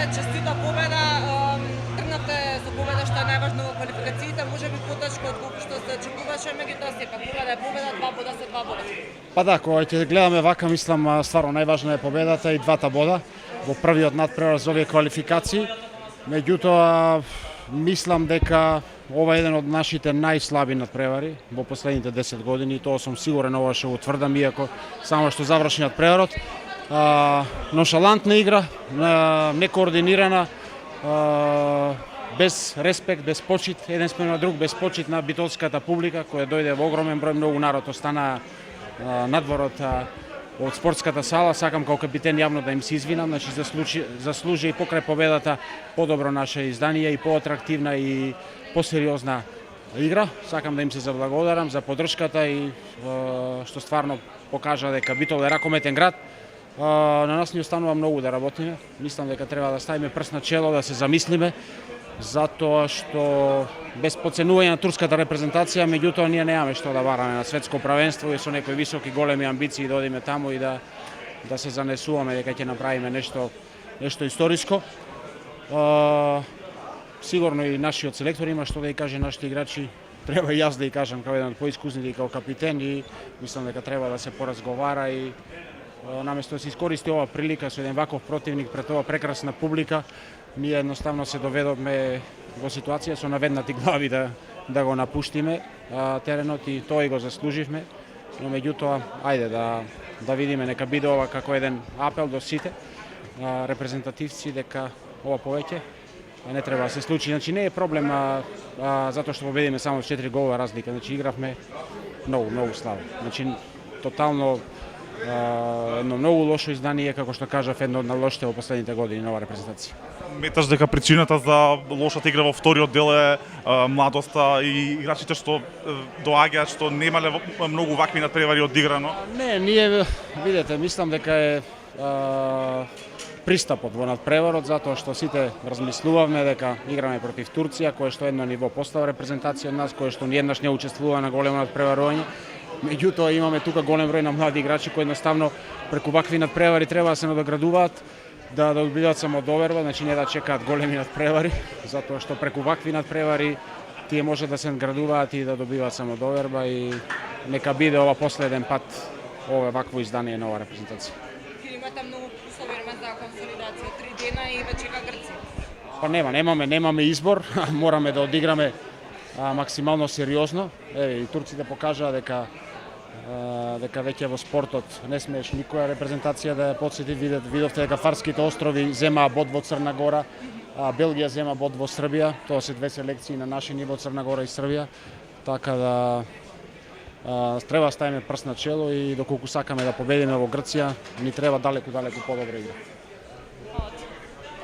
честита победа. Тргнавте со победа што е најважно во квалификациите, можеби потешко отколку што се очекуваше, меѓутоа сепак победа е победа, 2 бода се 2 бода. Па да, кога ќе гледаме вака, мислам стварно најважна е победата и 2 бода во првиот надпревар за овие квалификации. Меѓутоа, мислам дека ова е еден од нашите најслаби надпревари во последните 10 години, и тоа сум сигурен, ова ќе го тврдам, иако само што заврши надпреварот. Ношалантна игра, некоординирана, без респект, без почит, еден спрема друг, без почит на битолската публика, која дојде во огромен број, многу народ остана надвор од спортската сала. Сакам како капитен јавно да им се извинам, значи заслужи и покрај победата подобро наше издание и поатрактивна и посериозна игра. Сакам да им се заблагодарам за поддршката и што стварно покажа дека Битол е ракометен град. На нас ни останува многу да работиме. Мислам дека треба да ставиме прст на чело, да се замислиме, затоа што без подценување на турската репрезентација, меѓутоа ние немаме што да бараме на светско правенство и со некои високи големи амбиции да одиме таму и да се занесуваме дека ќе направиме нешто историско. Сигурно и нашиот селектор има што да ја каже нашите играчи. Треба и јас да ја кажам како еден од поискусните и како капитен, и мислам дека треба да се поразговара и наместо да се искористи ова прилика со еден ваков противник пред ова прекрасна публика, ние едноставно се доведовме во ситуација со наведнати глави да го напуштиме теренот, и тоа и го заслуживме. Но меѓутоа, ајде да видиме, нека биде ова како еден апел до сите репрезентативци дека ова повеќе не треба да се случи. Значи не е проблем затоа што победиме само 4 гола разлика. Значи игравме многу слабо. Значи тотално едно многу лошо издание, како што кажав, едно од најлошите во последните години на оваа репрезентација. Меташ дека причината за лошата игра во вториот дел е младоста и играчите што доаѓаат, што немале многу вакви надпревари одиграно? Не, ние, видете, мислам дека е пристапот во надпреварот, затоа што сите размислувавме дека играме против Турција, кое што едно ниво постава репрезентација од нас, кое што ниеднаш не учествува на големо надпреварување. Меѓутоа имаме тука голем број на млади играчи кои едноставно преку вакви надпревари треба да се надоградуваат, да добиваат самодоверба, значи не да чекаат големи надпревари, затоа што преку вакви надпревари тие може да се надградуваат и да добиваат самодоверба, и нека биде ова последен пат ова вакво издание на оваа репрезентација. Имате многу услови за консолидација, 3 дена и веќе ка Грција. Па немаме избор, мораме да одиграме максимално сериозно. И турците покажаа дека веќе во спортот не смееш никоја репрезентација да ја подсети. Видовте дека Фарските острови земаа бод во Црна Гора, Белгија зема бод во Србија, тоа се 2 селекции на наше ниво, Црна Гора и Србија. Така да треба да ставиме прст на чело, и доколку сакаме да победиме во Грција, ни треба далеку подобра игра.